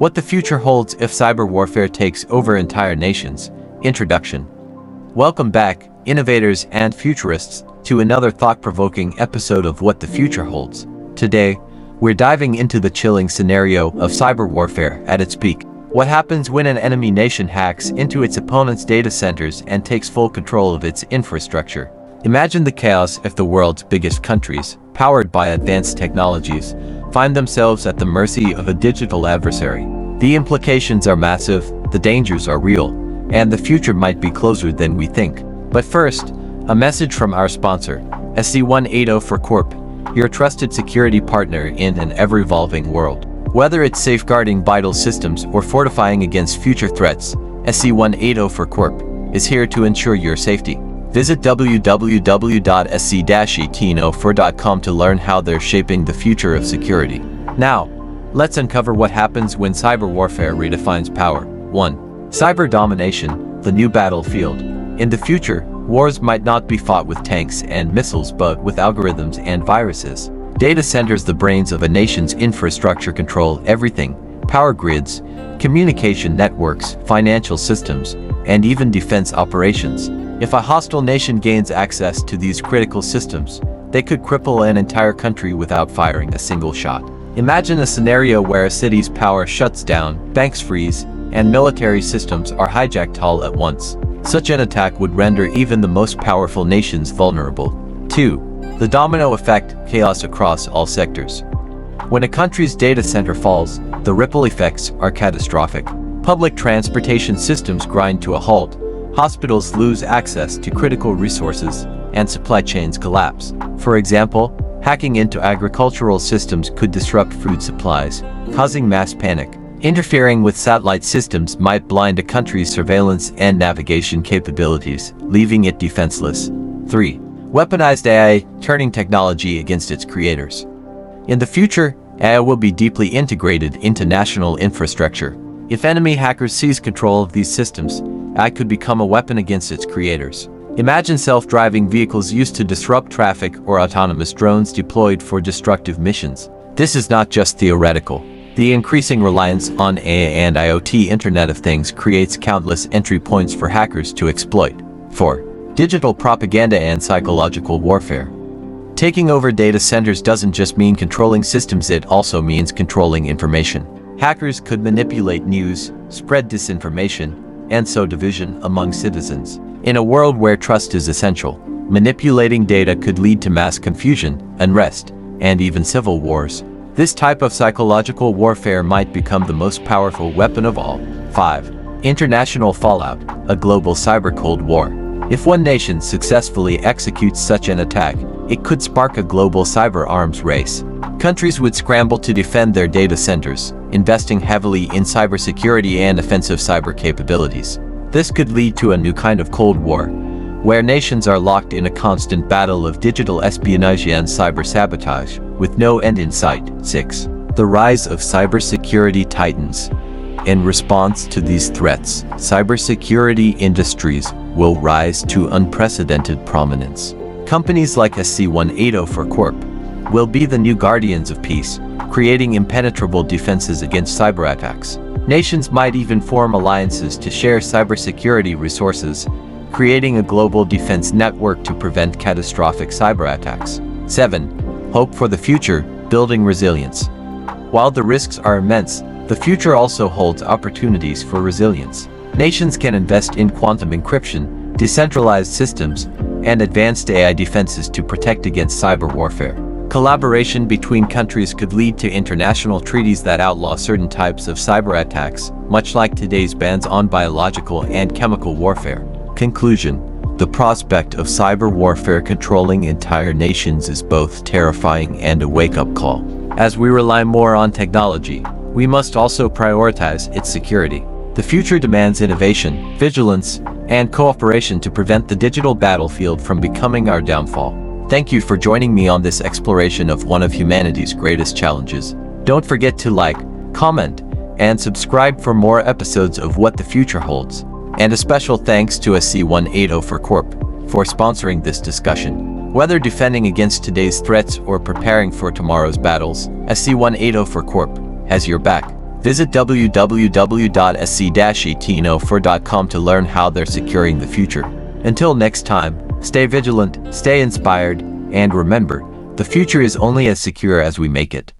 What the future holds if cyber warfare takes over entire nations. Introduction. Welcome back, innovators and futurists, to another thought-provoking episode of What the Future Holds. Today, we're diving into the chilling scenario of cyber warfare at its peak. What happens when an enemy nation hacks into its opponent's data centers and takes full control of its infrastructure? Imagine the chaos if the world's biggest countries, powered by advanced technologies, find themselves at the mercy of a digital adversary. The implications are massive, the dangers are real, and the future might be closer than we think. But first, a message from our sponsor, SC180 for Corp, your trusted security partner in an ever-evolving world. Whether it's safeguarding vital systems or fortifying against future threats, SC180 for Corp is here to ensure your safety. Visit www.sc-1804.com to learn how they're shaping the future of security. Now, let's uncover what happens when cyber warfare redefines power. 1. Cyber domination, the new battlefield. In the future, wars might not be fought with tanks and missiles but with algorithms and viruses. Data centers, the brains of a nation's infrastructure, control everything: power grids, communication networks, financial systems, and even defense operations. If a hostile nation gains access to these critical systems, they could cripple an entire country without firing a single shot. Imagine a scenario where a city's power shuts down, banks freeze, and military systems are hijacked all at once. Such an attack would render even the most powerful nations vulnerable. 2. The domino effect, chaos across all sectors. When a country's data center falls, the ripple effects are catastrophic. Public transportation systems grind to a halt, hospitals lose access to critical resources, and supply chains collapse. For example, hacking into agricultural systems could disrupt food supplies, causing mass panic. Interfering with satellite systems might blind a country's surveillance and navigation capabilities, leaving it defenseless. 3. Weaponized AI, turning technology against its creators. In the future, AI will be deeply integrated into national infrastructure. If enemy hackers seize control of these systems, AI could become a weapon against its creators. Imagine self-driving vehicles used to disrupt traffic or autonomous drones deployed for destructive missions. This is not just theoretical. The increasing reliance on AI and IoT Internet of Things creates countless entry points for hackers to exploit. 4. Digital propaganda and psychological warfare. Taking over data centers doesn't just mean controlling systems, it also means controlling information. Hackers could manipulate news, spread disinformation, and sow division among citizens. In a world where trust is essential, manipulating data could lead to mass confusion, unrest, and even civil wars. This type of psychological warfare might become the most powerful weapon of all. 5. International fallout, a global cyber Cold War. If one nation successfully executes such an attack, it could spark a global cyber arms race. Countries would scramble to defend their data centers, investing heavily in cybersecurity and offensive cyber capabilities. This could lead to a new kind of Cold War, where nations are locked in a constant battle of digital espionage and cyber sabotage, with no end in sight. 6. The rise of cybersecurity titans. In response to these threats, cybersecurity industries will rise to unprecedented prominence. Companies like SC180 for Corp will be the new guardians of peace, creating impenetrable defenses against cyber attacks. Nations might even form alliances to share cybersecurity resources, creating a global defense network to prevent catastrophic cyber attacks. 7. Hope for the future, building resilience. While the risks are immense, the future also holds opportunities for resilience. Nations can invest in quantum encryption, decentralized systems, and advanced AI defenses to protect against cyber warfare. Collaboration between countries could lead to international treaties that outlaw certain types of cyber attacks, much like today's bans on biological and chemical warfare. Conclusion. The prospect of cyber warfare controlling entire nations is both terrifying and a wake-up call. As we rely more on technology, we must also prioritize its security. The future demands innovation, vigilance, and cooperation to prevent the digital battlefield from becoming our downfall. Thank you for joining me on this exploration of one of humanity's greatest challenges. Don't forget to like, comment, and subscribe for more episodes of What the Future Holds. And a special thanks to SC180 for Corp for sponsoring this discussion. Whether defending against today's threats or preparing for tomorrow's battles, SC180 for Corp has your back. Visit www.sc-1804.com to learn how they're securing the future. Until next time, stay vigilant, stay inspired, and remember, the future is only as secure as we make it.